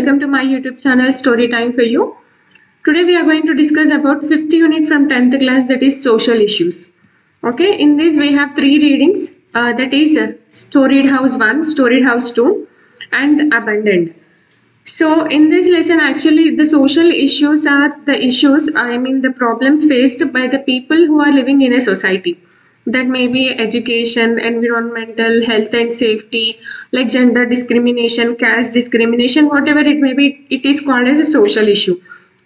welcome to my YouTube channel Story Time for You. Today we are going to discuss about 5th unit from 10th class, that is social issues. Okay, in this we have 3 readings, that is Storied House 1, Storied House 2 and Abandoned. So in this lesson actually the social issues are the problems faced by the people who are living in a society. That may be education, environmental, health and safety, like gender discrimination, caste discrimination, whatever it may be, it is called as a social issue.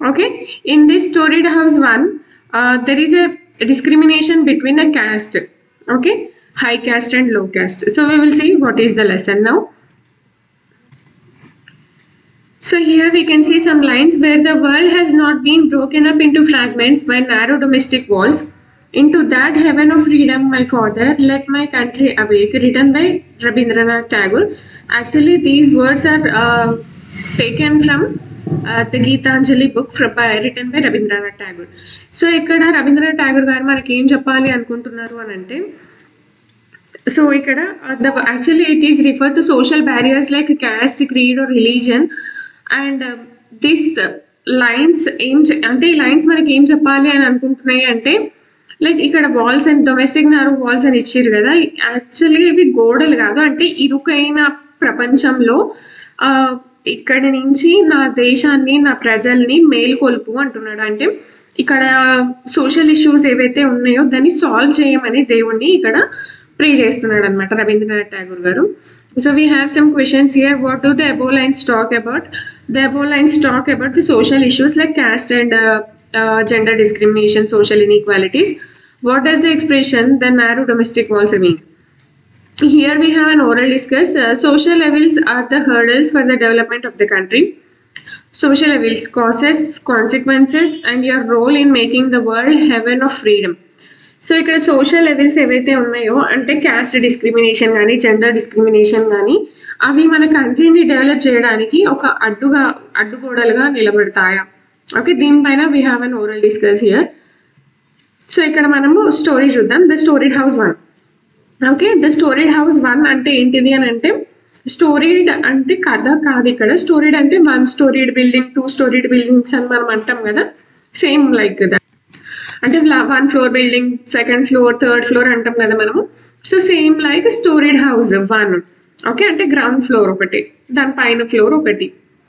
Okay, in this Storied House 1, there is a discrimination between a caste, okay, high caste and low caste. So we will see what is the lesson now. So here we can see some lines where the world has not been broken up into fragments by narrow domestic walls. Into that heaven of freedom, my father, let my country awake, written by Rabindranath Tagore. Actually, these words are taken from the Geetanjali book written by Rabindranath Tagore. So ఇక్కడ రవీంద్రనాథ్ ఠాగూర్ గారు మనకి ఏం చెప్పాలి అనుకుంటున్నారు అని అంటే, so ఇక్కడ actually it is referred to social barriers like caste, creed or religion. And this lines అంటే ఈ లైన్స్ మనకి ఏం చెప్పాలి అని అనుకుంటున్నాయి అంటే, లైక్ ఇక్కడ walls and domestic narrow walls అని ఇచ్చారు కదా, యాక్చువల్గా ఇవి గోడలు కాదు, అంటే ఇరుకైన ప్రపంచంలో ఇక్కడి నుంచి నా దేశాన్ని, నా ప్రజల్ని మేల్కొల్పు అంటున్నాడు. అంటే ఇక్కడ సోషల్ ఇష్యూస్ ఏవైతే ఉన్నాయో దాన్ని సాల్వ్ చేయమని దేవుణ్ణి ఇక్కడ ప్రే చేస్తున్నాడు అనమాట రవీంద్రనాథ్ ఠాగూర్ గారు. So we have some questions here. What do the above lines talk about? The above lines talk about the social issues like caste and gender discrimination, social inequalities. What does the expression the narrow domestic walls mean? Here we have an oral discuss. Social evils are the hurdles for the development of the country. Social evils, causes, consequences and your role in making the world heaven of freedom. So ఇక్కడ social levels ఏవైతే ఉన్నాయో అంటే caste discrimination కానీ gender discrimination కానీ అవి మన కంట్రీని develop చేయడానికి ఒక అడ్డుగోడలుగా నిలబడతాయా? ఓకే, దీనిపైన we have an oral discuss here. So ఇక్కడ మనము స్టోరీ చూద్దాం. The storeyed house 1. Okay, the storeyed house 1 అంటే ఏంటిది అని అంటే, స్టోరీడ్ అంటే కథ కాదు, ఇక్కడ స్టోరీడ్ అంటే 1 స్టోరీడ్ బిల్డింగ్, 2 స్టోరీడ్ బిల్డింగ్స్ అని మనం అంటాం కదా, సేమ్ లైక్ దట్. అంటే 1 floor building, 2nd floor, 3rd floor అంటాం కదా మనము. So same like storeyed house 1. Okay, అంటే గ్రౌండ్ ఫ్లోర్ ఒకటి, దాని పైన ఫ్లోర్ ఒకటి.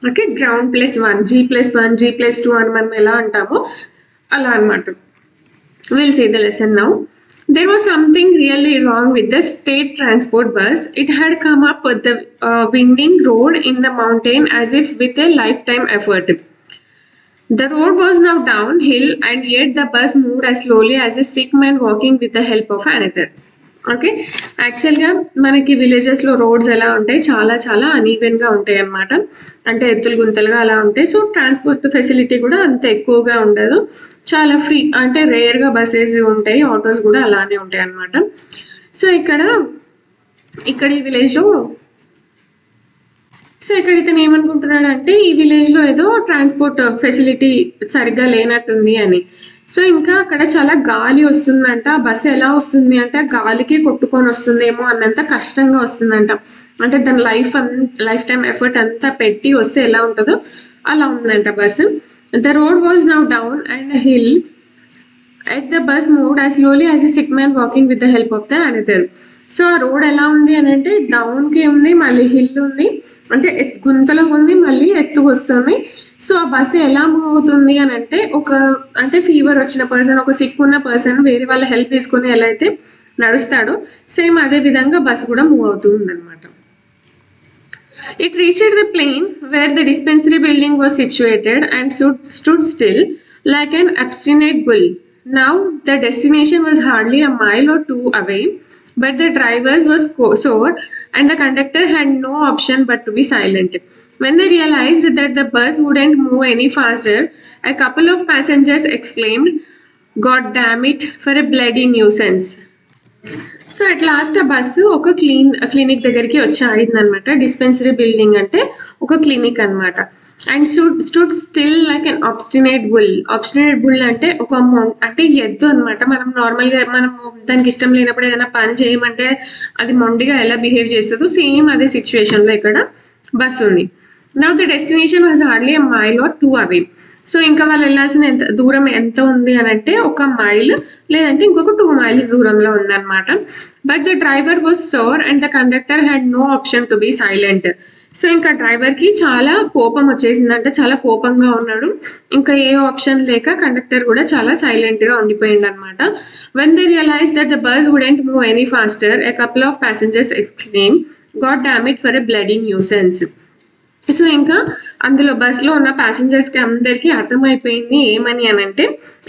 ఓకే, గ్రౌండ్ +1, G+1, G+2 అని మనం ఎలా అంటామో అలా అనమాట. Will see the lesson now. There was something really wrong with the state transport bus. It had come up with the winding road in the mountain as if with a lifetime effort. The road was now downhill and yet the bus moved as slowly as a sick man walking with the help of another. Okay, యాక్చువల్గా మనకి విలేజెస్లో roads ఎలా ఉంటాయి, చాలా చాలా అనీవెన్గా ఉంటాయి అన్నమాట, అంటే ఎత్తులు గుంతలుగా అలా ఉంటాయి. సో ట్రాన్స్పోర్ట్ ఫెసిలిటీ కూడా అంత ఎక్కువగా ఉండదు, చాలా ఫ్రీ, అంటే రేర్గా బస్సెస్ ఉంటాయి, ఆటోస్ కూడా అలానే ఉంటాయి అన్నమాట. సో ఇక్కడ ఈ విలేజ్లో, సో ఇక్కడ ఇతను ఏమనుకుంటున్నాడు అంటే ఈ విలేజ్లో ఏదో ట్రాన్స్పోర్ట్ ఫెసిలిటీ సరిగ్గా లేనట్టుంది అని. సో ఇంకా అక్కడ చాలా గాలి వస్తుందంట, బస్సు ఎలా వస్తుంది అంటే గాలికి కొట్టుకొని వస్తుందేమో అన్నంత కష్టంగా వస్తుందంట. అంటే దాని లైఫ్ టైం ఎఫర్ట్ అంతా పెట్టి వస్తే ఎలా ఉంటుందో అలా ఉందంట bus. The road was now down and hill at the bus moved as slowly as a sick man walking with the help of the another. So ఆ రోడ్ ఎలా ఉంది అని అంటే డౌన్కి ఉంది, మళ్ళీ హిల్ ఉంది, అంటే గుంతలో ఉంది, మళ్ళీ ఎత్తుకు వస్తుంది. సో ఆ బస్సు ఎలా మూవ్ అవుతుంది అని అంటే, అంటే ఫీవర్ వచ్చిన పర్సన్, ఒక సిక్ ఉన్న పర్సన్ వేరే వాళ్ళ హెల్ప్ తీసుకుని ఎలా అయితే నడుస్తాడో సేమ్ అదే విధంగా బస్సు కూడా మూవ్ అవుతుంది అనమాట. It reached the plain where the dispensary building was situated and stood still like an obstinate bull. Now the destination was hardly a mile or 2 away, but the drivers was sore and the conductor had no option but to be silent. When they realized that the bus wouldn't move any faster, a couple of passengers exclaimed, "God damn it, for a bloody nuisance." So at last ఆ bus ఒక clinic దగ్గరికి వచ్చి ఆగిందనమాట. Dispensary building అంటే ఒక clinic అనమాట. And stood still like an obstinate bull. Obstinate bull అంటే అంటే ఎద్దు అనమాట. మనం నార్మల్గా దానికి ఇష్టం లేనప్పుడు ఏదైనా పని చేయమంటే అది మొండిగా ఎలా బిహేవ్ చేస్తుందో సేమ్ అదే సిచ్యువేషన్లో ఇక్కడ బస్సు ఉంది. Now the destination was hardly a mile or two away. So ఇంకా వాళ్ళు వెళ్ళాల్సిన దూరం ఎంత ఉంది అని అంటే 1 మైల్ లేదంటే ఇంకొక 2 miles దూరంలో ఉందన్నమాట. But the driver was sore and the conductor had no option to be silent. So ఇంకా డ్రైవర్కి చాలా కోపం వచ్చేసిందంటే చాలా కోపంగా ఉన్నాడు. ఇంకా ఏ ఆప్షన్ లేక కండక్టర్ కూడా చాలా సైలెంట్గా ఉండిపోయింది అనమాట. When they realise that the bus wouldn't move any faster a couple of passengers exclaim God damn it for a bloody nuisance. So ఇంకా అందులో బస్సులో ఉన్న ప్యాసింజర్స్కి అందరికీ అర్థమైపోయింది ఏమని అని అంటే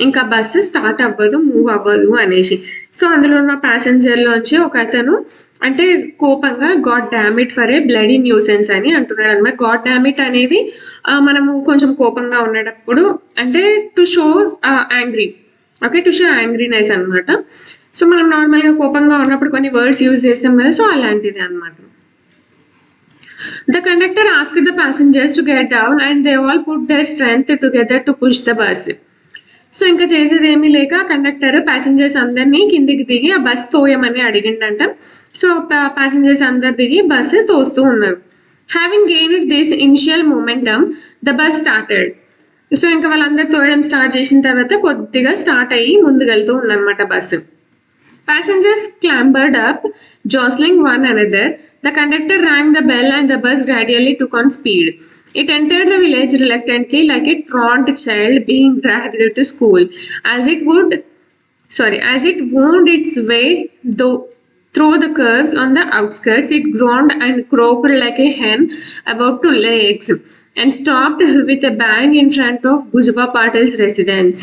ఇంకా బస్సు స్టార్ట్ అవ్వదు, మూవ్ అవ్వదు అనేసి. సో అందులో ఉన్న ప్యాసింజర్లోంచి ఒక అతను అంటే కోపంగా God damn it for a bloody nuisance అని అంటున్నాడు అనమాట. గాడ్ డామిట్ అనేది మనము కొంచెం కోపంగా ఉండేటప్పుడు అంటే to show angry, okay, to show angriness అనమాట. సో మనం నార్మల్గా కోపంగా ఉన్నప్పుడు కొన్ని వర్డ్స్ యూజ్ చేస్తాం కదా, సో అలాంటిది అనమాట. The conductor asked the passengers to get down and they all put their strength together to push the bus. So ఇంకా చేసేది ఏమీ లేక కండక్టర్ ప్యాసింజర్స్ అందరినీ కిందికి దిగి ఆ బస్ తోయమని అడిగిండంట. సో ప్యాసింజర్స్ అందరు దిగి బస్సు తోస్తూ ఉన్నారు. Having gained this initial momentum the bus started. So ఇంకా వాళ్ళందరూ తోయడం స్టార్ట్ చేసిన తర్వాత కొద్దిగా స్టార్ట్ అయ్యి ముందుకెళ్తూ ఉందన్నమాట bus. Passengers clambered up, jostling one another. The conductor rang the bell and the bus gradually took on speed. It entered the village reluctantly like a truant child being dragged to school. As it wound its way through the curves on the outskirts, it groaned and croaked like a hen about to lay eggs and stopped with a bang in front of Bujaba Patil's residence.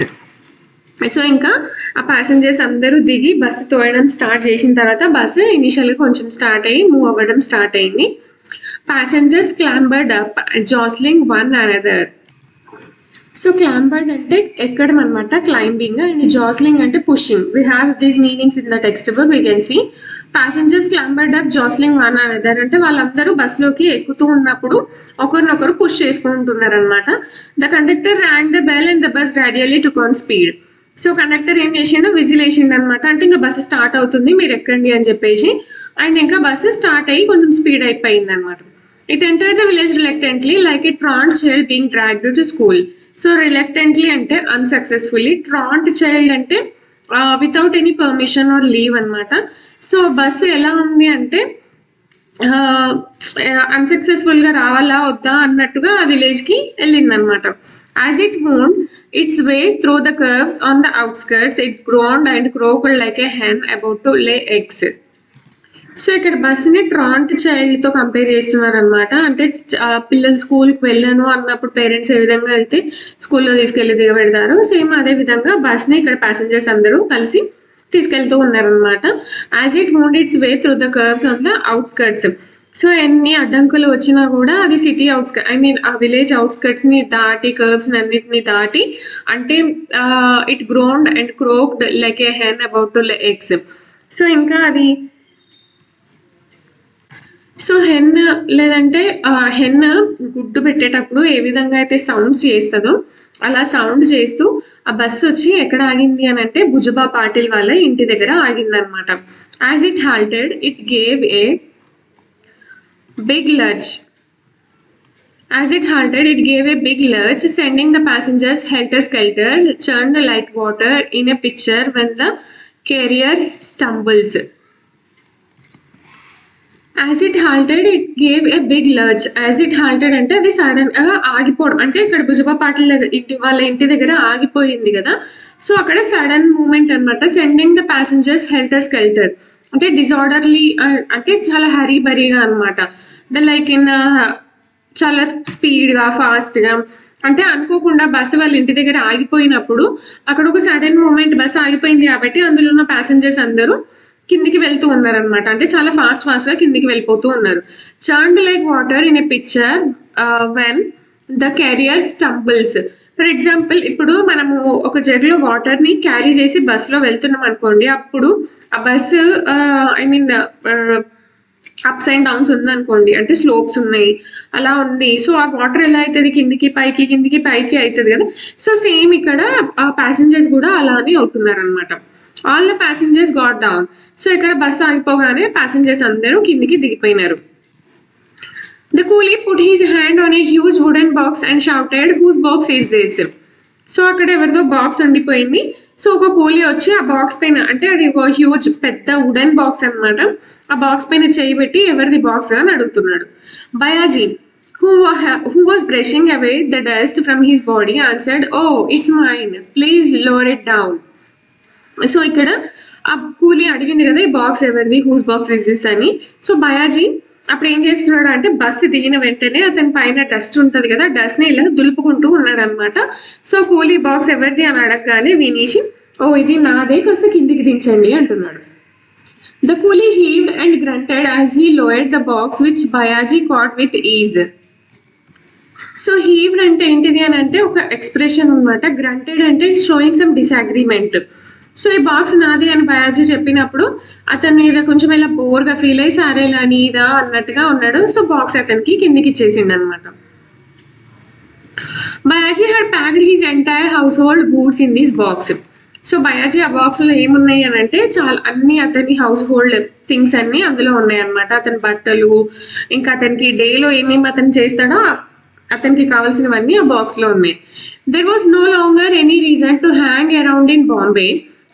So ఇంకా ఆ passengers అందరూ దిగి bus తోయడం start చేసిన తర్వాత bus ఇనిషియల్గా కొంచెం start అయ్యి move అవ్వడం స్టార్ట్ అయింది. Passengers clambered up jostling one another. So clambered అంటే ఎక్కడం అనమాట, క్లైంబింగ్, అండ్ జాస్లింగ్ అంటే pushing. We have these meanings in the text book. We can see passengers clambered up jostling one another అంటే వాళ్ళందరూ బస్సులోకి ఎక్కుతూ ఉన్నప్పుడు ఒకరినొకరు పుష్ చేసుకుంటున్నారు అనమాట. The conductor rang the bell and the bus gradually took on speed. So conductor ఏం చేసిండు, విజిల్ వేసిండు అనమాట. అంటే ఇంకా బస్సు స్టార్ట్ అవుతుంది, మీరు ఎక్కండి అని చెప్పేసి. అండ్ ఇంకా బస్సు స్టార్ట్ అయ్యి కొంచెం స్పీడ్ అయిపోయింది అనమాట. It entered the village reluctantly like a truant child being dragged to school. So reluctantly అంటే అన్సక్సెస్ఫుల్లీ, ట్రాంట్ చైల్డ్ అంటే without any permission or leave అనమాట. సో బస్సు ఎలా ఉంది అంటే అన్సక్సెస్ఫుల్గా రావాలా వద్దా అన్నట్టుగా ఆ విలేజ్కి వెళ్ళింది అనమాట. As it wound its way through the curves on the outskirts, it groaned and croaked like a hen about to lay eggs. So ఇక్కడ బస్సుని ట్రాంట్ చైల్డ్తో కంపేర్ చేస్తున్నారు అనమాట. అంటే పిల్లలు స్కూల్కి వెళ్ళాను అన్నప్పుడు పేరెంట్స్ ఏ విధంగా అయితే స్కూల్లో తీసుకెళ్ళి దిగబెడతారు, సేమ్ అదే విధంగా బస్ని ఇక్కడ ప్యాసింజర్స్ అందరూ కలిసి తీసుకెళ్తూ ఉన్నారనమాట. As it wound its way through the curves on the outskirts. So ఎన్ని అడ్డంకులు వచ్చినా కూడా అది సిటీ అవుట్స్కర్ట్, ఐ మీన్ ఆ విలేజ్ అవుట్స్కర్ట్స్ని దాటి కర్వ్స్ అన్నిటిని దాటి అంటే it groaned and croaked like a hen about to lay eggs. So ఇంకా అది సో హెన్ లేదంటే హెన్ గుడ్డు పెట్టేటప్పుడు ఏ విధంగా అయితే సౌండ్స్ చేస్తుందో అలా సౌండ్ చేస్తూ ఆ బస్సు వచ్చి ఎక్కడ ఆగింది అని అంటే భుజబా పాటిల్ వాళ్ళ ఇంటి దగ్గర ఆగిందనమాట. As it halted it gave a big lurch. As it halted, it gave a big lurch, sending the passengers helter-skelter, churned like water in a pitcher when the carrier stumbles. As it halted, it gave a big lurch. As it halted అంటే అది సడన్గా ఆగిపోవడం, అంటే ఇక్కడ భుజబా పాటిల్ వాళ్ళ ఇంటి దగ్గర ఆగిపోయింది కదా, సో అక్కడ సడన్ మూమెంట్ అనమాట. సెండింగ్ ద ప్యాసింజర్స్ హెల్టర్ స్కెల్టర్ అంటే డిజార్డర్లీ, అంటే చాలా హరీ బరీగా అనమాట. లైక్ ఇన్ చాలా స్పీడ్గా ఫాస్ట్గా, అంటే అనుకోకుండా బస్సు వాళ్ళ ఇంటి దగ్గర ఆగిపోయినప్పుడు అక్కడ ఒక సడన్ మూమెంట్, బస్సు ఆగిపోయింది కాబట్టి అందులో ఉన్న ప్యాసింజర్స్ అందరూ కిందికి వెళ్తూ ఉన్నారనమాట. అంటే చాలా ఫాస్ట్గా కిందికి వెళ్ళిపోతూ ఉన్నారు. Churned like water in a pitcher when the carrier stumbles. For example ఇప్పుడు మనము ఒక జగ్లో వాటర్ని క్యారీ చేసి బస్సులో వెళ్తున్నాం అనుకోండి, అప్పుడు ఆ bus I mean ups and downs ఉందనుకోండి, అంటే స్లోప్స్ ఉన్నాయి అలా ఉంది. సో ఆ వాటర్ ఎలా అవుతుంది, కిందికి పైకి కిందికి పైకి అవుతుంది కదా. సో సేమ్ ఇక్కడ ఆ ప్యాసింజర్స్ కూడా అలానే అవుతున్నారు అనమాట. All the passengers got down. So ఇక్కడ బస్సు ఆగిపోగానే ప్యాసింజర్స్ అందరూ కిందికి దిగిపోయినారు. The coolie put his hand on a huge wooden box and shouted, "Whose box is this?" So అక్కడ ఎవరిదో బాక్స్ ఉండిపోయింది. సో ఒక కూలీ వచ్చి ఆ బాక్స్ పైన, అంటే అది ఒక హ్యూజ్ పెద్ద వుడెన్ బాక్స్ అన్నమాట, ఆ బాక్స్ పైన చేయి పెట్టి ఎవరిది బాక్స్ అని అడుగుతున్నాడు. Bayaji who was brushing away the dust from his body answered, "Oh, it's mine. Please lower it down." So ఇక్కడ ఆ కూలీ అడిగింది కదా, ఈ బాక్స్ ఎవరిది, హూస్ బాక్స్ ఇస్ దిస్ అని. సో బయాజీ అప్పుడు ఏం చేస్తున్నాడు అంటే, బస్సు దిగిన వెంటనే అతని పైన డస్ట్ ఉంటుంది కదా, డస్ట్ ని ఇలా దులుపుకుంటూ ఉన్నాడు అనమాట. సో కూలీ బాక్స్ ఎవరిది అని అడగగానే వినేసి, "ఓ, ఇది నాదే, కాస్త కిందికి దించండి" అంటున్నాడు. The coolie heaved and grunted as he lowered the box, which Bayaji caught with ease. So హీవ్డ్ అంటే ఏంటిది అని అంటే ఒక ఎక్స్ప్రెషన్ అనమాట. గ్రంటెడ్ అంటే షోయింగ్ సమ్ డిసాగ్రిమెంట్. సో ఈ బాక్స్ నాది అని బయాజీ చెప్పినప్పుడు అతను మీద కొంచెం ఇలా బోర్గా ఫీల్ అయ్యి, సారేలా నీదా అన్నట్టుగా ఉన్నాడు. సో బాక్స్ అతనికి కిందికి ఇచ్చేసిండు అనమాట. Bayaji had packed his entire house hold goods in this box. So Bayaji ఆ బాక్స్లో ఏమున్నాయి అని అంటే, చాలా అన్ని అతని హౌస్ హోల్డ్ థింగ్స్ అన్ని అందులో ఉన్నాయి అనమాట. అతని బట్టలు, ఇంకా అతనికి డేలో ఏమేమి అతను చేస్తాడో అతనికి కావాల్సినవన్నీ ఆ బాక్స్లో ఉన్నాయి. There was no longer any reason to hang around in Bombay.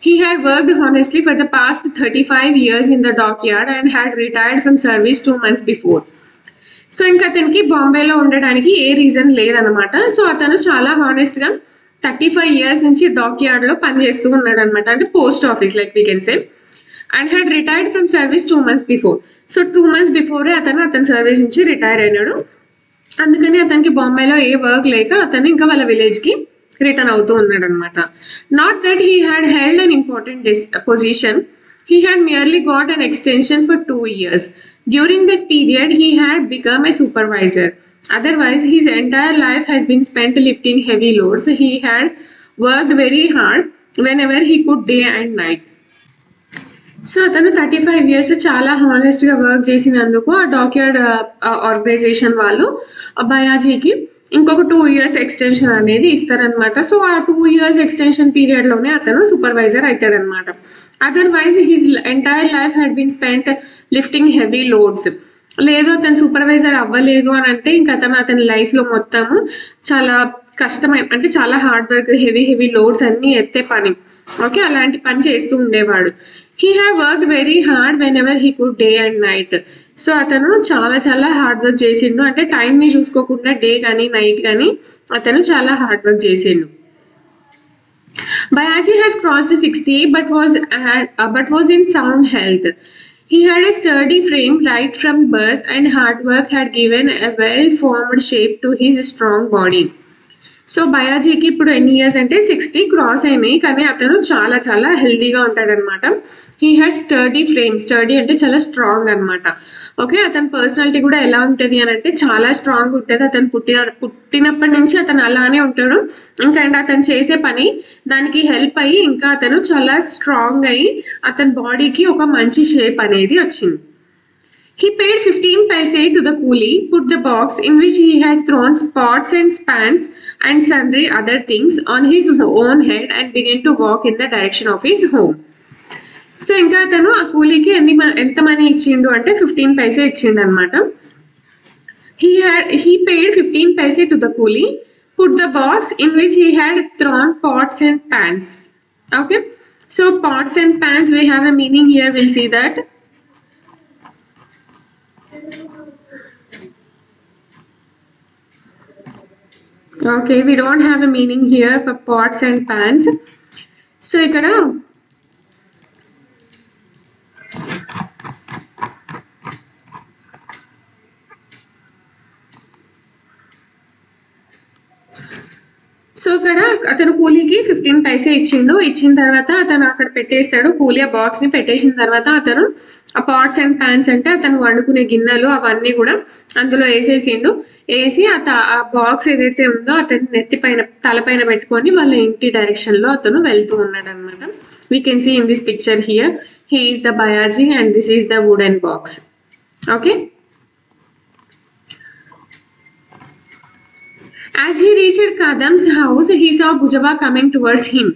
He had worked honestly for the past 35 years in the dockyard and had retired from service 2 months before. So ఇంకా అతనికి బాంబేలో ఉండడానికి ఏ రీజన్ లేదనమాట. సో అతను చాలా హానెస్ట్గా 35 years నుంచి dock యార్డ్లో పనిచేస్తూ ఉన్నాడు అనమాట, అంటే post office like we can say. And had retired from service 2 months before. So 2 months before అతని సర్వీస్ నుంచి రిటైర్ అయినాడు. అందుకని అతనికి బాంబేలో ఏ వర్క్ లేక అతను ఇంకా వాళ్ళ విలేజ్కి రిటర్న్ అవుతూ ఉన్నాడు అనమాట. Not that he had held an important position, he had merely got an extension for 2 years. During that period he had become a supervisor. Otherwise, his entire life has been spent lifting heavy loads. He had worked very hard whenever he could, day and night. So అతను 35 years చాలా హానెస్ట్గా work చేసినందుకు ఆ dockyard organisation వాళ్ళు బయాజీకి ఇంకొక 2 years extension అనేది ఇస్తారనమాట. So ఆ 2 years ఎక్స్టెన్షన్ పీరియడ్లోనే అతను సూపర్వైజర్ అవుతాడనమాట. Otherwise his entire life had been spent lifting heavy loads. లేదు అతను సూపర్వైజర్ అవ్వలేదు అని అంటే ఇంకా అతని లైఫ్లో మొత్తము చాలా కష్టమైన, అంటే చాలా హార్డ్ వర్క్, హెవీ లోడ్స్ అన్నీ ఎత్తే పని, ఓకే, అలాంటి పని చేస్తూ ఉండేవాడు. He had work very hard when ever he could, day and night. So అతను చాలా హార్డ్ వర్క్ చేసిండు, అంటే టైంని చూసుకోకుండా డే కానీ నైట్ కానీ అతను చాలా హార్డ్ వర్క్ చేసిండు. Bayaji has crossed 60 but was in sound health. He had a sturdy frame right from birth, and hard work had given a well-formed shape to his strong body. So బయాజీకి ఇప్పుడు ఎన్ని years అంటే 60 cross అయినాయి, కానీ అతను చాలా హెల్తీగా ఉంటాడనమాట. He had sturdy frame. Sturdy అంటే చాలా స్ట్రాంగ్ అనమాట. ఓకే, అతని పర్సనాలిటీ కూడా ఎలా ఉంటుంది అని అంటే చాలా స్ట్రాంగ్ ఉంటుంది. అతను పుట్టినప్పటి నుంచి అతను అలానే ఉంటాడు. ఇంకా అతను చేసే పని దానికి హెల్ప్ అయ్యి ఇంకా అతను చాలా స్ట్రాంగ్ అయ్యి అతని బాడీకి ఒక మంచి షేప్ అనేది వచ్చింది. He paid 15 paise to the coolie, put the box in which he had thrown pots and pans and sundry other things on his own head and began to walk in the direction of his home. So ఇంకా అతను ఆ కూలీకి ఎంత money ఇచ్చిండు అంటే 15 paise ఇచ్చిండు అనమాట. He paid 15 paise to the coolie, put the box in which he had thrown pots and pans. Okay, so pots and pans, we have a meaning here, we'll see that. Okay, we don't have a meaning here for pots and pans. So ఇక్కడ అతను కూలీకి 15 paise ఇచ్చిండు. ఇచ్చిన తర్వాత అతను అక్కడ పెట్టేస్తాడు. కూలీ ఆ బాక్స్ని పెట్టేసిన తర్వాత అతను ఆ పాట్స్ అండ్ ప్యాన్స్ అంటే అతను వండుకునే గిన్నెలు అవన్నీ కూడా అందులో వేసేసిండు. వేసి ఆ బాక్స్ ఏదైతే ఉందో అతని తలపైన పెట్టుకొని వాళ్ళ ఇంటి డైరెక్షన్లో అతను వెళ్తూ ఉన్నాడు అనమాట. We can see in this picture here he is the Bayaji and this is the wooden box. Okay, as he reached Kadam's house, he saw Bujaba coming towards him.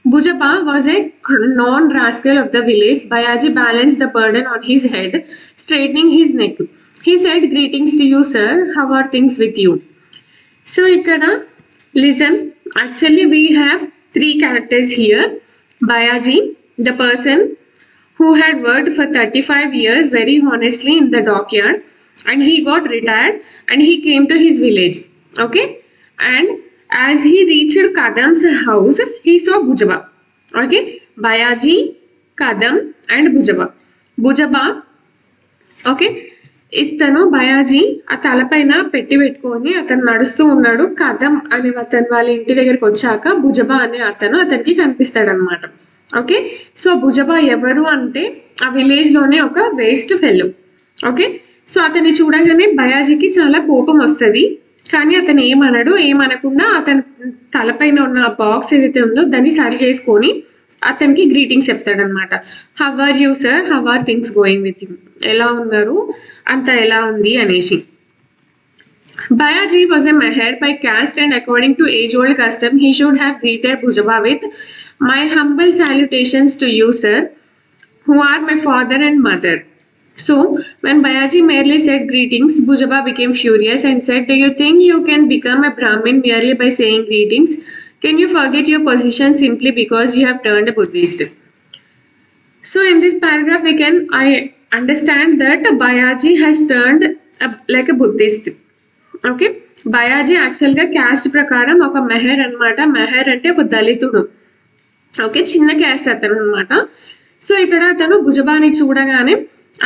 Bujaba was a known rascal of the village. Bayaji balanced the burden on his head, straightening his neck. He said, "Greetings to you, sir. How are things with you?" So ikkada listen, actually we have three characters here. Bayaji, the person who had worked for 35 years very honestly in the dockyard, and he got retired and he came to his village. Okay, and as he reached Kadam's house, he saw Bujaba. Okay, Bayaji, Kadam, and Bujaba. Okay, ఇతను బయాజీ ఆ తలపైన పెట్టి పెట్టుకొని అతను నడుస్తూ ఉన్నాడు. కదం అనే అతను వాళ్ళ ఇంటి దగ్గరికి వచ్చాక భుజబా అనే అతనికి కనిపిస్తాడు అనమాట. ఓకే, సో భుజబా ఎవరు అంటే ఆ విలేజ్ లోనే ఒక వేస్ట్ ఫెల్లో. ఓకే, సో అతన్ని చూడగానే బయాజీకి చాలా కోపం వస్తుంది. కానీ అతను ఏమనకుండా అతని తలపైన ఉన్న బాక్స్ ఏదైతే ఉందో దాన్ని సరి చేసుకొని అతనికి గ్రీటింగ్స్ చెప్తాడనమాట. How are you sir, how are things going with you, ఎలా ఉన్నారు, అంత ఎలా ఉంది అనేసి. Bayaji was a Meher by caste, and according to age-old custom, he should have greeted Bujaba with, "My humble salutations to you, sir, who are my father and mother." So, when Bayaji merely said greetings, Bujaba became furious and said, "Do you think you can become a Brahmin merely by saying greetings? Can you forget your position simply because you have turned a Buddhist?" So, in this paragraph, I understand that Bayaji has turned like a Buddhist. Okay, Bayaji యాక్చువల్గా caste ప్రకారం ఒక మెహర్ అనమాట. మెహర్ అంటే ఒక దళితుడు. Okay, చిన్న caste అతను అనమాట. సో ఇక్కడ అతను భుజబాని చూడగానే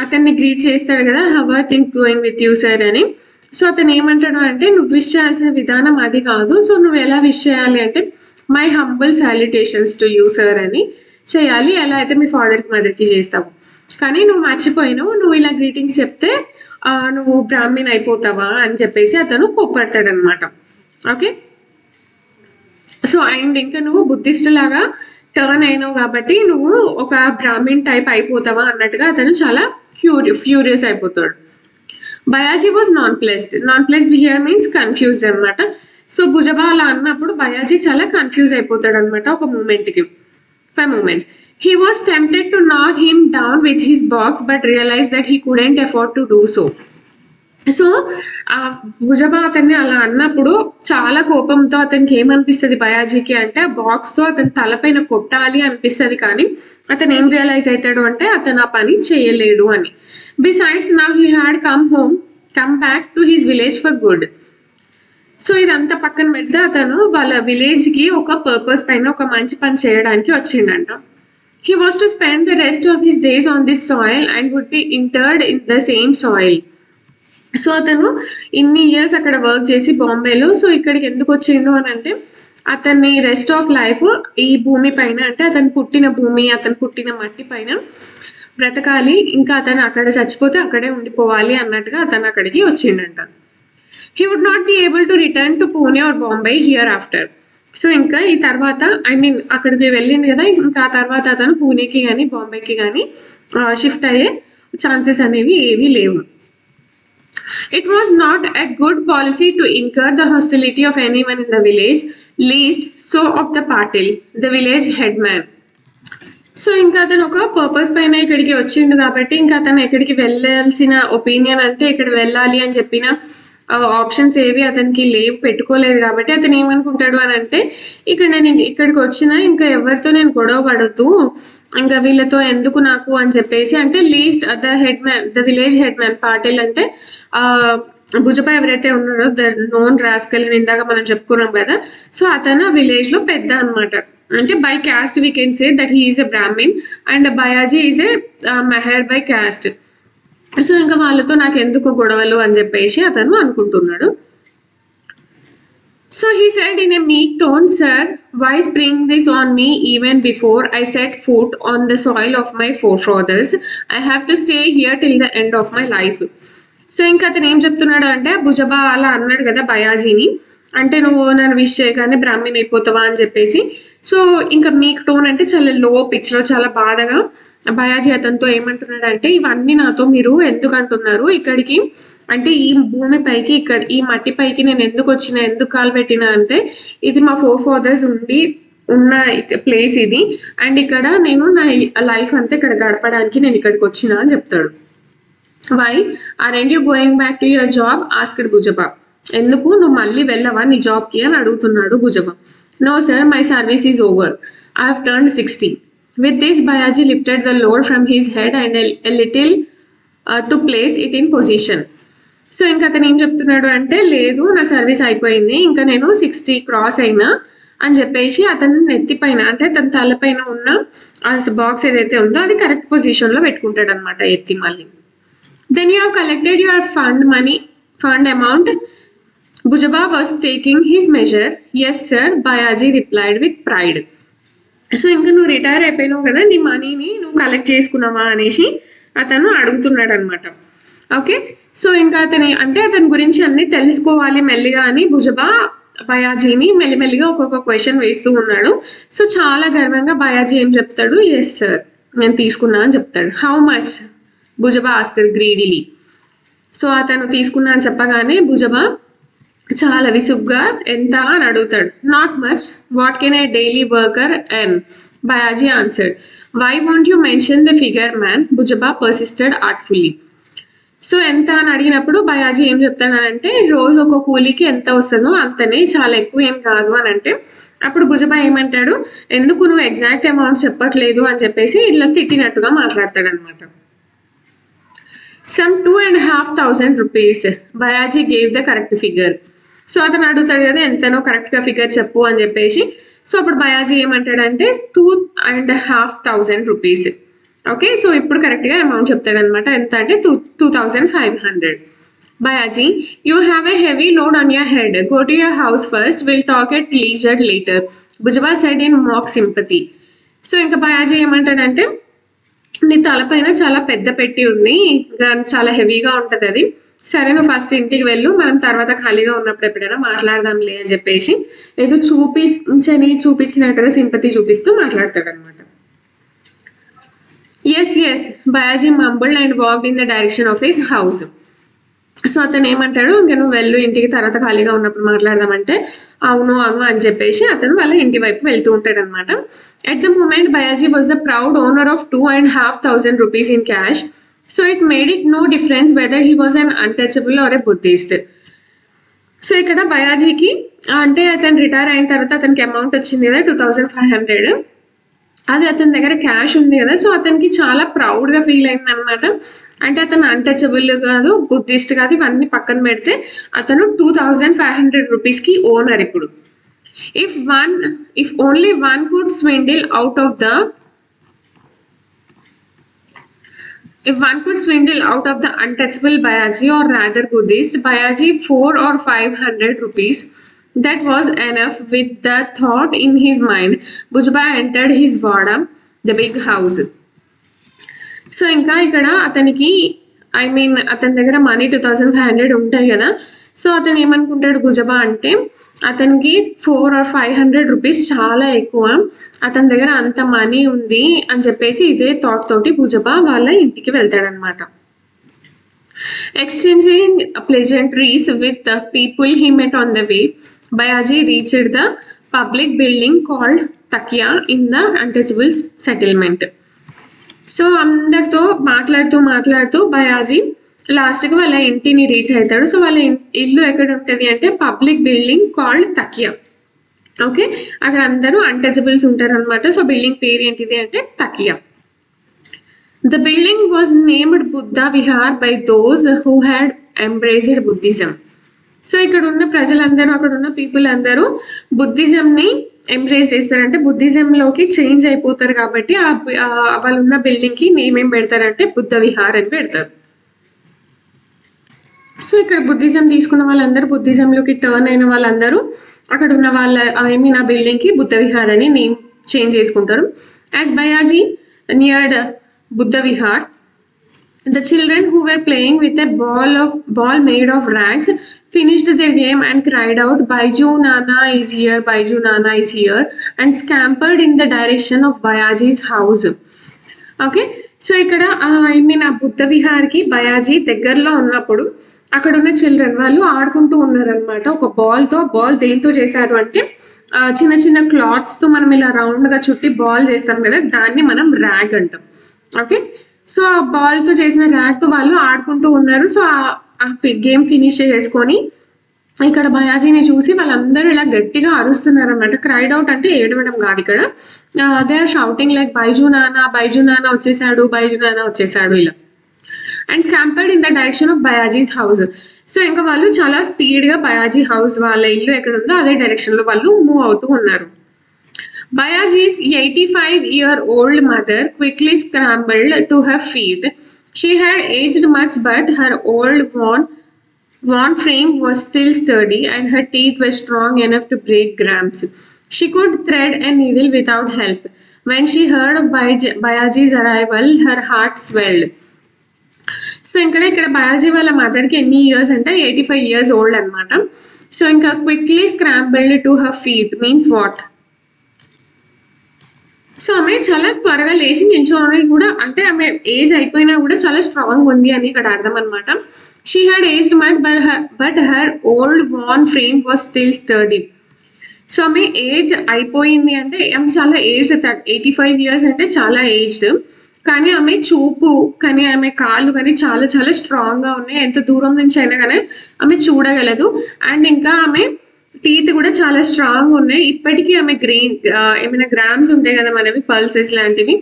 అతన్ని గ్రీట్ చేస్తాడు కదా, how are things going with you sir అని. సో అతను ఏమంటాడు అంటే, నువ్వు విష్ చేయాల్సిన విధానం అది కాదు. సో నువ్వు ఎలా విష్ చేయాలి అంటే, my humble salutations to you sir అని చేయాలి. ఎలా అయితే మీ ఫాదర్కి మదర్కి చేస్తావు. కానీ నువ్వు మర్చిపోయినావు, నువ్వు ఇలా గ్రీటింగ్స్ చెప్తే నువ్వు బ్రాహ్మణ్ అయిపోతావా అని చెప్పేసి అతను కోప్పడతాడనమాట. ఓకే, సో అండ్ ఇంకా నువ్వు బుద్ధిస్ట్ లాగా టర్న్ అయినావు కాబట్టి నువ్వు ఒక బ్రాహ్మణ్ టైప్ అయిపోతావా అన్నట్టుగా అతను చాలా ఫ్యూరియస్ అయిపోతాడు. Bayaji was nonplussed here means confused అనమాట. సో భుజబా అలా అన్నప్పుడు బయాజీ చాలా కన్ఫ్యూజ్ అయిపోతాడు అనమాట ఒక మూమెంట్కి. He was tempted to knock him down with his box but realized that he couldn't afford to do so. So Bhujaba అతన్ని అలా అన్నప్పుడు చాలా కోపంతో అతనికి ఏమనిపిస్తుంది బయాజీకి అంటే, ఆ బాక్స్తో అతని తలపైన కొట్టాలి అనిపిస్తుంది. కానీ అతను ఏం రియలైజ్ అవుతాడు అంటే అతను ఆ పని చేయలేడు అని. Besides now he had come back to his village for good. So ఇదంతా పక్కన పెడితే అతను వాళ్ళ విలేజ్కి ఒక పర్పస్ పైన ఒక మంచి పని చేయడానికి వచ్చిండంట. He was to spend the rest of his days on this soil and would be interred in the same soil. So అతను ఇన్ని ఇయర్స్ అక్కడ వర్క్ చేసి బాంబేలో, సో ఇక్కడికి ఎందుకు వచ్చిండు అని అంటే అతన్ని రెస్ట్ ఆఫ్ లైఫ్ ఈ భూమి పైన అంటే అతను పుట్టిన భూమి, అతను పుట్టిన మట్టి పైన బ్రతకాలి, ఇంకా అతను అక్కడ చచ్చిపోతే అక్కడే ఉండిపోవాలి అన్నట్టుగా అతను అక్కడికి వచ్చిండంట. He would not be able to return to Pune or Bombay hereafter. So ఇంకా ఈ తర్వాత అక్కడికి వెళ్ళిండు కదా, ఇంకా ఆ తర్వాత అతను పూణేకి కానీ బాంబేకి కానీ షిఫ్ట్ అయ్యే ఛాన్సెస్ అనేవి ఏవీ లేవు. It was not a good policy to incur the hostility of anyone in the village, least so of the Patil, the village headman. So ఇంకా అతను ఒక పర్పస్ పైన ఇక్కడికి వచ్చిండు కాబట్టి ఇంకా అతను ఎక్కడికి వెళ్ళాల్సిన ఒపీనియన్ అంటే ఇక్కడ వెళ్ళాలి అని చెప్పిన ఆప్షన్స్ ఏవి అతనికి లేవు, పెట్టుకోలేదు. కాబట్టి అతను ఏమనుకుంటాడు అని అంటే, నేను ఇక్కడికి వచ్చినా ఇంకా ఎవరితో నేను గొడవ పడుతూ ఇంకా వీళ్ళతో ఎందుకు నాకు అని చెప్పేసి అంటే least the village head man Patil అంటే భుజబా ఎవరైతే ఉన్నారో ద నోన్ రాస్కల్ అని ఇందాక మనం చెప్పుకున్నాం కదా. సో అతను విలేజ్ లో పెద్ద అనమాట. అంటే by caste we can say that he is a Brahmin and Bayaji is a Mahar by caste. So ఇంకా వాళ్ళతో నాకు ఎందుకు గొడవలు అని చెప్పేసి అతను అనుకుంటున్నాడు. So he said in a meek tone, "Sir, why spring this on me even before I set foot on the soil of my forefathers? I have to stay here till the end of my life." So ఇంకా అతను ఏం చెప్తున్నాడు అంటే, భుజబా అలా అన్నాడు కదా బయాజీని, అంటే నువ్వు నన్ను విష్ చేయగానే బ్రాహ్మణ్ అయిపోతావా అని చెప్పేసి. సో ఇంకా మీక్ టోన్ అంటే చాలా లో పిచ్లో చాలా బాధగా బయాజీ అతనితో ఏమంటున్నాడు అంటే, ఇవన్నీ నాతో మీరు ఎందుకు అంటున్నారు, ఇక్కడికి అంటే ఈ భూమి పైకి ఇక్కడ ఈ మట్టి పైకి నేను ఎందుకు వచ్చినా, ఎందుకు కాలు పెట్టినా అంటే ఇది మా ఫాదర్స్ ఉన్న ప్లేస్ ఇది, అండ్ ఇక్కడ నేను నా లైఫ్ అంతా ఇక్కడ గడపడానికి నేను ఇక్కడికి వచ్చినా అని చెప్తాడు. Why aren't you going back to your job asked Bhujaba. ఎందుకు నువ్వు మళ్ళీ వెళ్ళవా నీ జాబ్కి అని అడుగుతున్నాడు Bhujaba. No sir my service is over, I have turned 60. With this Bayaji lifted the load from his head and a little to place it in position. So ఇంకా అతను ఏం చెప్తున్నాడు అంటే, లేదు నా సర్వీస్ అయిపోయింది, ఇంకా నేను 60 క్రాస్ అయినా అని చెప్పేసి అతను నెత్తిపైన అంటే తన తలపైన ఉన్న ఆ బాక్స్ ఏదైతే ఉందో అది కరెక్ట్ పొజిషన్లో పెట్టుకుంటాడు అనమాట ఎత్తి మళ్ళీ. Then you have collected your fund amount. Bhujaba was taking his measure. Yes sir Bayaji replied with pride. So ఇంకా నువ్వు రిటైర్ అయిపోయినావు కదా, నీ మనీని నువ్వు కలెక్ట్ చేసుకున్నావా అనేసి అతను అడుగుతున్నాడు అనమాట. ఓకే, సో ఇంకా అతని గురించి అన్ని తెలుసుకోవాలి మెల్లిగా అని భుజబా బయాజీని మెల్లిమెల్లిగా ఒక్కొక్క క్వశ్చన్ వేస్తూ ఉన్నాడు. సో చాలా గర్వంగా బయాజీ ఏం చెప్తాడు, ఎస్ సార్ నేను తీసుకున్నా అని చెప్తాడు. How much Bhujaba asked greedily. So అతను తీసుకున్నా అని చెప్పగానే భుజబా చాలా విసుగ్గా ఎంత అని అడుగుతాడు. Not much, what can a daily worker earn, Bayaji answered. Why won't you mention the figure man, Bhujaba persisted artfully. So ఎంత అని అడిగినప్పుడు బయాజీ ఏం చెప్తానంటే, రోజు ఒక కూలీకి ఎంత వస్తుందో అంతనే, చాలా ఎక్కువ ఏం కాదు అని అంటే, అప్పుడు భుజబా ఏమంటాడు, ఎందుకు నువ్వు ఎగ్జాక్ట్ అమౌంట్ చెప్పట్లేదు అని చెప్పేసి ఇట్లా తిట్టినట్టుగా మాట్లాడతాడు అనమాట. Some 2,500 rupees, Bayaji gave the correct figure. So అతను అడుగుతాడు కదా ఎంతనో కరెక్ట్గా ఫిగర్ చెప్పు అని చెప్పేసి. సో అప్పుడు బయాజీ ఏమంటాడంటే 2,500 rupees. ఓకే, సో ఇప్పుడు కరెక్ట్గా అమౌంట్ చెప్తాడనమాట. ఎంత అంటే 2,500. Bayaji, you have a heavy load on your head, go to your house first, will talk at leisure later, Bhujaba said in mock sympathy. So ఇంకా బయాజీ ఏమంటాడంటే, నీ తలపైన చాలా పెద్ద పెట్టి ఉంది, చాలా హెవీగా ఉంటుంది అది, సరే నువ్వు ఫస్ట్ ఇంటికి వెళ్ళు, మనం తర్వాత ఖాళీగా ఉన్నప్పుడు ఎప్పుడైనా మాట్లాడదాంలే అని చెప్పేసి ఏదో చూపించినట్టుగా సింపతి చూపిస్తూ మాట్లాడతాడు అనమాట. Yes yes Bayaji mumbled and walked in the direction of his house. So అతను ఏమంటాడు, ఇంకా నువ్వు వెళ్ళు ఇంటికి, తర్వాత ఖాళీగా ఉన్నప్పుడు మాట్లాడదామంటే అవును అవును అని చెప్పేసి అతను వాళ్ళ ఇంటి వైపు వెళ్తూ ఉంటాడు అనమాట. At the moment Bayaji was the proud owner of 2,500 rupees in cash. So it made it no difference whether he was an untouchable or a Buddhist. సో ఇక్కడ బయాజీకి అంటే అతను రిటైర్ అయిన తర్వాత అతనికి అమౌంట్ వచ్చింది కదా 2,500, అది అతని దగ్గర క్యాష్ ఉంది కదా, సో అతనికి చాలా ప్రౌడ్గా ఫీల్ అయింది అనమాట. అంటే అతను అన్టచబుల్ కాదు, బుద్ధిస్ట్ కాదు, ఇవన్నీ పక్కన పెడితే అతను 2,500 rupeesకి ఓనర్ ఇప్పుడు. If only one could స్విండిల్ out of the If one could swindle out of the untouchable Bayaji, or rather Buddhist Bayaji, 400 or 500 rupees, that was enough. With the thought in his mind, Bhujba entered his vada, the big house. So ఇంకా ఇక్కడ అతనికి అతని దగ్గర money 2,500 ఉంటాయి కదా, so అతను ఏమనుకుంటాడు భుజబా అంటే, అతనికి 400 or 500 rupees చాలా ఎక్కువ, అతని దగ్గర అంత మనీ ఉంది అని చెప్పేసి ఇదే థాట్ తోటి భుజబా వాళ్ళ ఇంటికి వెళ్తాడనమాట. Exchanging pleasantries with people he met on the way, Bayaji reached the public building called Takiya in the untouchable settlement. So అందరితో మాట్లాడుతూ బయాజీ లాస్ట్కి వాళ్ళ ఇంటిని రీచ్ అవుతాడు. సో వాళ్ళ ఇల్లు ఎక్కడ ఉంటుంది అంటే public building called taqiyya. Okay, అక్కడ అందరూ అన్టచబుల్స్ ఉంటారు అనమాట. సో బిల్డింగ్ పేరు ఏంటిది అంటే Takiya. The building was named Buddha Vihar by those who had embraced Buddhism. So ఇక్కడ ఉన్న ప్రజలందరూ, అక్కడ ఉన్న పీపుల్ అందరూ బుద్ధిజంని ఎంబ్రేస్ చేస్తారంటే బుద్ధిజంలోకి చేంజ్ అయిపోతారు కాబట్టి వాళ్ళు ఉన్న బిల్డింగ్కి నేమ్ ఏం పెడతారంటే బుద్ధ విహార్ అని పెడతారు. సో ఇక్కడ బుద్ధిజం తీసుకున్న వాళ్ళందరూ, బుద్ధిజంలోకి టర్న్ అయిన వాళ్ళందరూ అక్కడ ఉన్న వాళ్ళ ఆ బిల్డింగ్కి బుద్ధ విహార్ అని నేమ్ చేంజ్ చేసుకుంటారు. As Bayaji neared Buddha Vihar, the children who were playing with a ball made of rags finished their game and cried out, Baiju Nana is here, Baiju Nana is here, and scampered in the direction of Bayaji's house. Okay, so ఇక్కడ ఆ బుద్ధ విహార్కి బయాజీ దగ్గరలో ఉన్నప్పుడు అక్కడ ఉన్న children వాళ్ళు ఆడుకుంటూ ఉన్నారనమాట. ఒక బాల్ దేంతో చేశారు అంటే చిన్న చిన్న క్లాత్స్తో మనం ఇలా రౌండ్గా చుట్టి బాల్ చేస్తాం కదా, దాన్ని మనం ర్యాగ్ అంటాం. ఓకే, సో ఆ బాల్తో చేసిన ర్యాక్తో వాళ్ళు ఆడుకుంటూ ఉన్నారు. సో ఆ గేమ్ ఫినిష్ చేసుకొని ఇక్కడ బయాజీని చూసి వాళ్ళందరూ ఇలా గట్టిగా అరుస్తున్నారు అనమాట. క్రైడ్ అవుట్ అంటే ఏడవడం కాదు ఇక్కడ. They are shouting like Baiju నానా వచ్చేసాడు, బైజు నానా వచ్చేసాడు ఇలా. And scampered in the direction of Bayaji's house. So ఇంకా వాళ్ళు చాలా స్పీడ్గా బయాజీ హౌస్ వాళ్ళ ఇల్లు ఎక్కడ ఉందో అదే డైరెక్షన్లో వాళ్ళు మూవ్ అవుతూ ఉన్నారు. Bayaji's 85-year-old mother quickly scrambled to her feet. She had aged much, but her old worn frame was still sturdy, and her teeth were strong enough to break grams. She could thread a needle without help. When she heard of Bayaji's arrival, her heart swelled. So ఇక్కడ బయాజీ వాళ్ళ మదర్కి ఎన్ని years అంటే 85 years old అనమాట. So ఇంకా quickly scrambled to her feet means what? So ఆమె చాలా త్వరగా లేచి నిల్చోని కూడా, అంటే ఆమె ఏజ్ అయిపోయినా కూడా చాలా స్ట్రాంగ్ ఉంది అని ఇక్కడ అర్థం అనమాట. She had aged much but her old worn frame was still sturdy. So ఆమె ఏజ్ అయిపోయింది అంటే ఆమె చాలా ఏజ్డ్, 85 years అంటే చాలా ఏజ్డ్. కానీ ఆమె చూపు కానీ ఆమె కాళ్ళు కానీ చాలా చాలా స్ట్రాంగ్గా ఉన్నాయి. ఎంత దూరం నుంచి అయినా కానీ ఆమె చూడగలదు. అండ్ ఇంకా ఆమె టీత్ కూడా చాలా స్ట్రాంగ్ ఉన్నాయి. ఇప్పటికీ ఆమె ఏమైనా గ్రామ్స్ ఉంటాయి కదా మనవి, పల్సెస్ లాంటివి,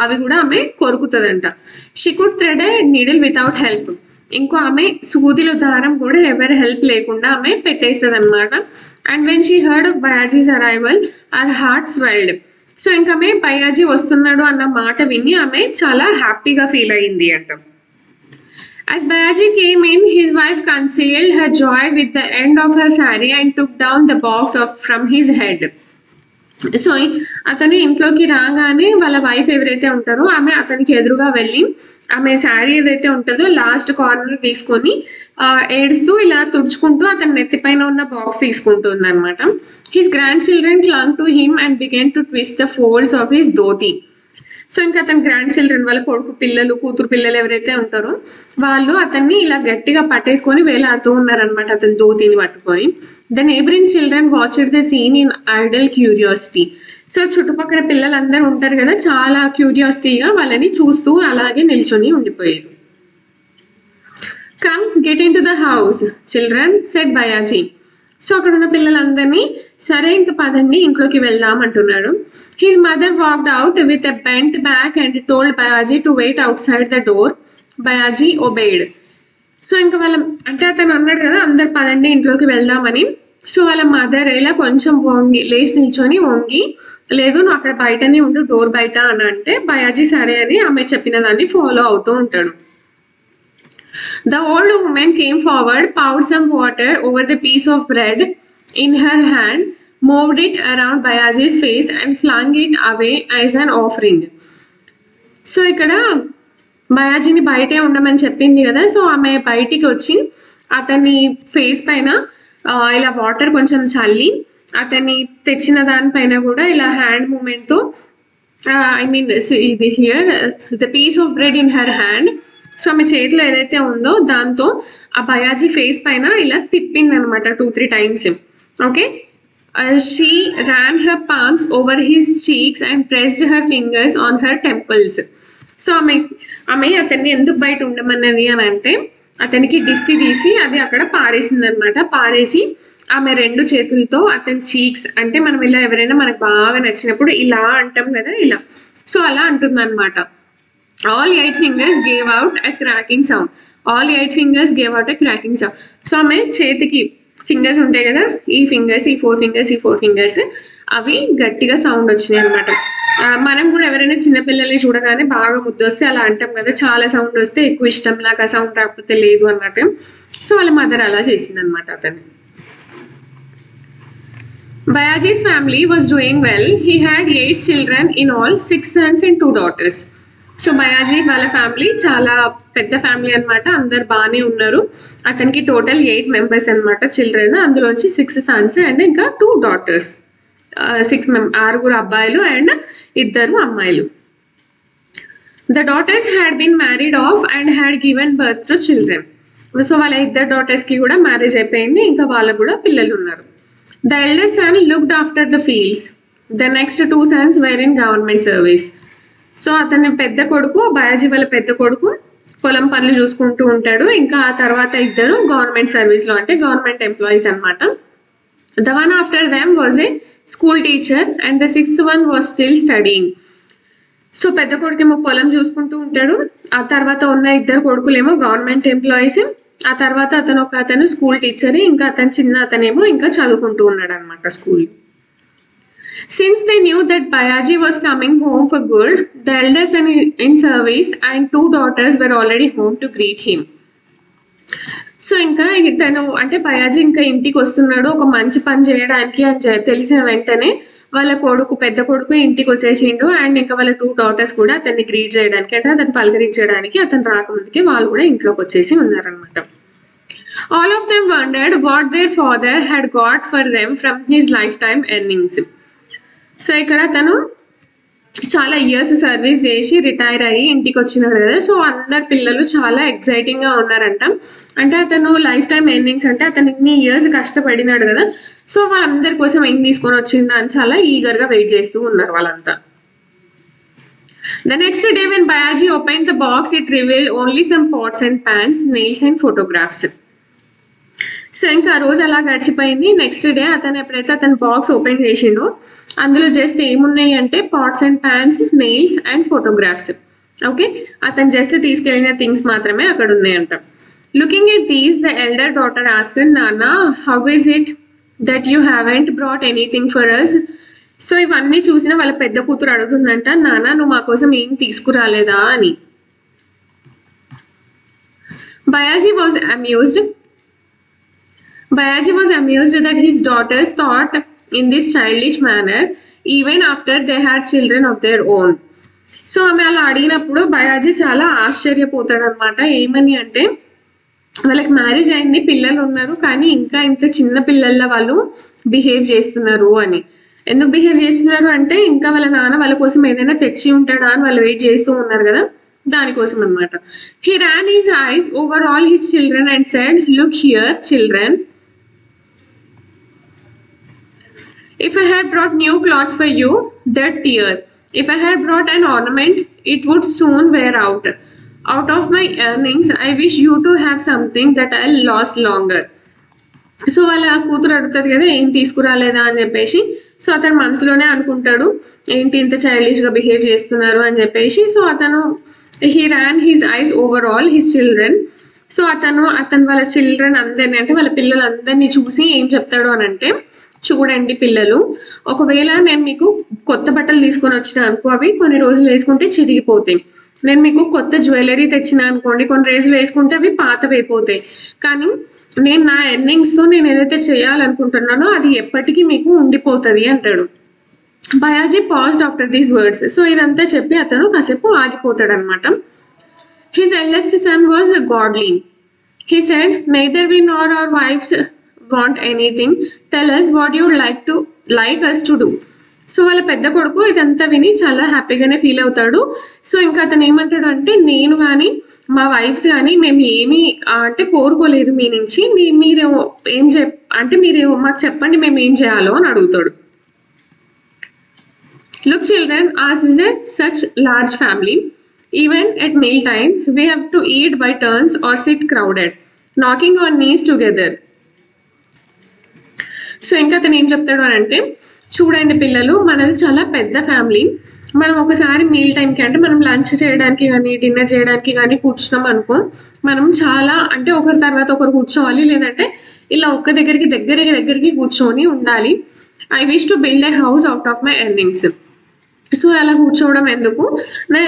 అవి కూడా ఆమె కొరుకుతుందంట. She could thread a needle without help. ఇంకో ఆమె సూదిలో దారం కూడా ఎవరి హెల్ప్ లేకుండా ఆమె పెట్టేస్తుంది అనమాట. And when she heard of Bayaji's arrival her heart swelled. So ఇంకా ఆమె బయాజీ వస్తున్నాడు అన్న మాట విని ఆమె చాలా హ్యాపీగా ఫీల్ అయ్యింది అంట. As Bayaji came in, his wife concealed her joy with the end of her saree and took down the box from his head. So అతను ఇంట్లోకి రాగానే వాళ్ళ వైఫ్ ఎవరైతే ఉంటారో ఆమె అతనికి ఎదురుగా వెళ్ళి ఆమె శారీ ఏదైతే ఉంటుందో లాస్ట్ కార్నర్ తీసుకొని ఏడుస్తూ ఇలా తుడుచుకుంటూ అతని నెత్తిపైన ఉన్న బాక్స్ తీసుకుంటుంది అనమాట. His grand children clung to him and began to twist the folds of his dhoti. So ఇంకా అతని గ్రాండ్ చిల్డ్రన్, వాళ్ళ కొడుకు పిల్లలు కూతురు పిల్లలు ఎవరైతే ఉంటారో వాళ్ళు అతన్ని ఇలా గట్టిగా పట్టేసుకొని వేలాడుతూ ఉన్నారనమాట అతని ధోతిని పట్టుకొని. The neighbouring children watched the scene in idle curiosity. So చుట్టుపక్కల పిల్లలందరూ ఉంటారు కదా, చాలా క్యూరియాసిటీగా వాళ్ళని చూస్తూ అలాగే నిల్చొని ఉండిపోయారు. Come get into the house children said Bayaji. So అక్కడ ఉన్న పిల్లలందరినీ సరే ఇంకా పదండి ఇంట్లోకి వెళ్దాం అంటున్నాడు. His mother walked out with a bent back and told Bayaji to wait outside the door. Bayaji obeyed. So ఇంకా అంటే అతను అన్నాడు కదా అందరు పదండి ఇంట్లోకి వెళ్దామని. సో వాళ్ళ మదర్ ఇలా కొంచెం లేచి నిల్చొని వంగి, లేదు నువ్వు అక్కడ బయటనే ఉండు, డోర్ బయట అని అంటే బయాజీ సరే అని ఆమె చెప్పిన దాన్ని ఫాలో అవుతూ ఉంటాడు. The old woman came forward, poured some water over the piece of bread in her hand, moved it around Bayaji's face and flung it away as an offering. So ఇక్కడ బయాజీని బయటే ఉండమని చెప్పింది కదా, సో ఆమె బయటికి వచ్చి అతని ఫేస్ పైన ఇలా వాటర్ కొంచెం చల్లి అతన్ని తెచ్చిన దానిపైన కూడా ఇలా హ్యాండ్ మూమెంట్తో ఇది here the piece of bread in her hand. So ఆమె చేతిలో ఏదైతే ఉందో దాంతో ఆ బయాజీ ఫేస్ పైన ఇలా తిప్పింది అనమాట 2-3 times. Okay, she ran her palms over his cheeks and pressed her fingers on her temples. So ఆమె అతన్ని ఎందుకు బయట ఉండమన్నది అని అంటే అతనికి దిష్టి తీసి అది అక్కడ పారేసింది అనమాట. పారేసి ఆమె 2 చేతులతో అతని చీక్స్, అంటే మనం ఇలా ఎవరైనా మనకు బాగా నచ్చినప్పుడు ఇలా అంటాం కదా, ఇలా సో అలా అంటుంది అనమాట. All 8 fingers gave out a cracking sound. All 8 fingers gave out a cracking sound. So ఆమె చేతికి ఫింగర్స్ ఉంటాయి కదా, ఈ 4 fingers అవి గట్టిగా సౌండ్ వచ్చినాయి అనమాట. మనం కూడా ఎవరైనా చిన్నపిల్లల్ని చూడగానే బాగా ముద్దు వస్తే అలా అంటాం కదా, చాలా సౌండ్ వస్తే ఎక్కువ ఇష్టం, నాకు ఆ సౌండ్ రాకపోతే లేదు అన్నట్టు. సో వాళ్ళ మదర్ అలా చేసింది అనమాట అతన్ని. Bayaji's family was doing well. He had 8 children in all, 6 sons and 2 daughters. So Bayaji వాళ్ళ ఫ్యామిలీ చాలా పెద్ద ఫ్యామిలీ అనమాట, అందరు బాగానే ఉన్నారు. అతనికి టోటల్ 8 members అనమాట చిల్డ్రన్, అందులోంచి 6 sons అండ్ ఇంకా 2 daughters. 6 అబ్బాయిలు అండ్ 2 అమ్మాయిలు. The daughters had been married off and had given birth to children. So వాళ్ళ 2 daughtersకి కూడా మ్యారేజ్ అయిపోయింది, ఇంకా వాళ్ళకు కూడా పిల్లలు ఉన్నారు. The elder son looked after the fields. The next 2 sons were in government service. So అతని పెద్ద కొడుకు, బయాజీ వాళ్ళ పెద్ద కొడుకు పొలం పనులు చూసుకుంటూ ఉంటాడు. ఇంకా ఆ తర్వాత ఇద్దరు గవర్నమెంట్ సర్వీస్లో అంటే గవర్నమెంట్ ఎంప్లాయీస్ అనమాట. The one after them was a school teacher and the sixth one was still studying. So పెద్ద కొడుకేమో పొలం చూసుకుంటూ ఉంటాడు. ఆ తర్వాత ఉన్న ఇద్దరు కొడుకులేమో గవర్నమెంట్ ఎంప్లాయీస్. ఆ తర్వాత అతను స్కూల్ టీచర్. ఇంకా చిన్న అతనేమో ఇంకా చదువుకుంటూ ఉన్నాడు అనమాట school. Since they knew that Bayaji was coming home for good, the elders in service and 2 daughters were already home to greet him. So ఇంకా తను అంటే బయాజీ ఇంకా ఇంటికి వస్తున్నాడు ఒక మంచి పని చేయడానికి అని తెలిసిన వెంటనే వాళ్ళ పెద్ద కొడుకు ఇంటికి వచ్చేసిండు. అండ్ ఇంకా వాళ్ళ 2 daughters కూడా అతన్ని గ్రీట్ చేయడానికి అంటే అతన్ని పలకరించడానికి అతను రాకముందుకే వాళ్ళు కూడా ఇంట్లోకి వచ్చేసి ఉన్నారనమాట. All of them wondered what there father had got for them from his life time earnings. So ఇక్కడ తను చాలా ఇయర్స్ సర్వీస్ చేసి రిటైర్ అయ్యి ఇంటికి వచ్చినారు కదా. సో అందరు పిల్లలు చాలా ఎక్సైటింగ్గా ఉన్నారంట. అంటే అతను లైఫ్ టైం ఎర్నింగ్స్ అంటే అతను ఇన్ని ఇయర్స్ కష్టపడినాడు కదా. సో వాళ్ళందరి కోసం ఏం తీసుకొని వచ్చిందా అని చాలా ఈగర్గా వెయిట్ చేస్తూ ఉన్నారు వాళ్ళంతా. The next day when Bayaji opened the box, it revealed only some pots and pans, nails and photographs. So ఇంకా ఆ రోజు అలా గడిచిపోయింది. నెక్స్ట్ డే అతను ఎప్పుడైతే అతను బాక్స్ ఓపెన్ చేసిండో అందులో జస్ట్ ఏమున్నాయి అంటే pots and pans, nails and photographs. Okay, అతను జస్ట్ తీసుకెళ్ళిన థింగ్స్ మాత్రమే అక్కడ ఉన్నాయంట. Looking at these the elder daughter asked, నాన్న how is it that you haven't brought anything for us. So ఇవన్నీ చూసిన వాళ్ళ పెద్ద కూతురు అడుగుతుందంట, నాన్న నువ్వు మా కోసం ఏం తీసుకురాలేదా అని. Bayaji was amused that his daughters thought in this childish manner even after they had children of their own. So ఆమె అలా అడిగినప్పుడు బయాజీ చాలా ఆశ్చర్యపోతాడు అనమాట. ఏమని అంటే వాళ్ళకి మ్యారేజ్ అయింది, పిల్లలు ఉన్నారు, కానీ ఇంకా ఇంత చిన్న పిల్లల వాళ్ళు బిహేవ్ చేస్తున్నారు అని. ఎందుకు బిహేవ్ చేస్తున్నారు అంటే ఇంకా వాళ్ళ నాన్న వాళ్ళ కోసం ఏదైనా తెచ్చి ఉంటాడా అని వాళ్ళు వెయిట్ చేస్తూ ఉన్నారు కదా, దానికోసం అనమాట. He ran his eyes over all his children and said, look here children, if I had brought new clothes for you, that tear. If I had brought an ornament, it would soon wear out. Out of my earnings, I wish you to have something that I'll last longer. So వాళ్ళ కూతురు అడుగుతుంది కదా ఏం తీసుకురాలేదా అని చెప్పేసి. So అతను మనసులోనే అనుకుంటాడు ఏంటి ఇంత చైల్డిష్గా బిహేవ్ చేస్తున్నారు అని చెప్పేసి. So he ran his eyes over all his children. So అతను వాళ్ళ చిల్డ్రన్ అందరినీ అంటే వాళ్ళ పిల్లలందరినీ చూసి ఏం చెప్తాడు అని అంటే, చూడండి పిల్లలు, ఒకవేళ నేను మీకు కొత్త బట్టలు తీసుకొని వచ్చిన అనుకో, అవి కొన్ని రోజులు వేసుకుంటే చిరిగిపోతాయి. నేను మీకు కొత్త జ్యువెలరీ తెచ్చిన అనుకోండి, కొన్ని రోజులు వేసుకుంటే అవి పాతవైపోతాయి. కానీ నేను నా ఎర్నింగ్స్తో నేను ఏదైతే చేయాలనుకుంటున్నానో అది ఎప్పటికీ మీకు ఉండిపోతుంది అంటాడు. Bayaji paused after these words. So ఇదంతా చెప్పి అతను కాసేపు ఆగిపోతాడు అనమాట. His eldest son was godly. He said, neither we nor our wives want anything, tell us what you like us to do. So వాళ్ళ పెద్ద కొడుకు ఇదంతా విని చాలా హ్యాపీగానే ఫీల్ అవుతాడు. సో ఇంకా అతను ఏమంటాడు అంటే, నేను కానీ మా వైఫ్స్ కానీ మేము ఏమీ అంటే కోరుకోలేదు మీ నుంచి, మీరు ఏం అంటే మీరు మాకు చెప్పండి మేము ఏం చేయాలో అని అడుగుతాడు. Look children, ours is a such large family. Even at meal time, we have to eat by turns or sit crowded, knocking our knees together. So ఇంకా అతను ఏం చెప్తాడు అని అంటే, చూడండి పిల్లలు, మనది చాలా పెద్ద ఫ్యామిలీ. మనం ఒకసారి మీల్ టైంకి అంటే మనం లంచ్ చేయడానికి కానీ డిన్నర్ చేయడానికి కానీ కూర్చున్నాం అనుకో, మనం చాలా అంటే ఒకరి తర్వాత ఒకరు కూర్చోవాలి, లేదంటే ఇలా ఒక్క దగ్గరికి కూర్చొని ఉండాలి. I wish to build a house out of my earnings. So అలా కూర్చోవడం ఎందుకు, నా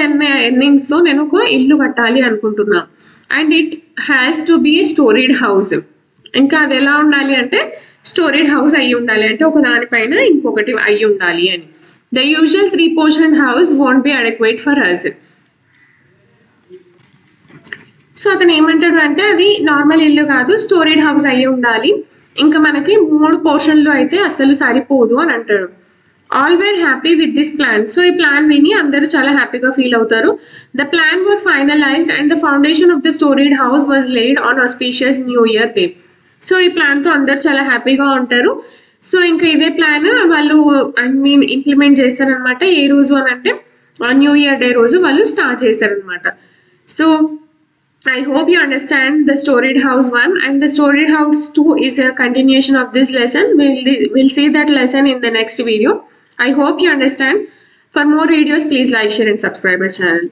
ఎర్నింగ్స్తో నేను ఒక ఇల్లు కట్టాలి అనుకుంటున్నా. And it has to be a storeyed house. ఇంకా అది ఎలా ఉండాలి అంటే స్టోరీడ్ హౌస్ అయ్యి ఉండాలి, అంటే ఒక దానిపైన ఇంకొకటి అయ్యి ఉండాలి అని. The usual 3-portion house won't be adequate for us. So అతను ఏమంటాడు అంటే అది నార్మల్ ఇల్లు కాదు, స్టోరీడ్ హౌస్ అయ్యి ఉండాలి, ఇంకా మనకి 3 పోర్షన్లు అయితే అస్సలు సరిపోదు అని అంటాడు. All were happy with this plan. So ఈ ప్లాన్ విని అందరూ చాలా హ్యాపీగా ఫీల్ అవుతారు. The plan was finalised and the foundation of the storeyed house was laid on auspicious New Year day. So ఈ ప్లాన్తో అందరూ చాలా హ్యాపీగా ఉంటారు. సో ఇంకా ఇదే ప్లాన్ వాళ్ళు ఇంప్లిమెంట్ చేస్తారనమాట. ఏ రోజు అని అంటే న్యూ ఇయర్ డే రోజు వాళ్ళు స్టార్ట్ చేశారనమాట. So I hope you understand the storied house 1, and the storied house 2 is a continuation of this lesson. We'll see that lesson in the next video. I hope you understand. For more videos, please like, share and subscribe our channel.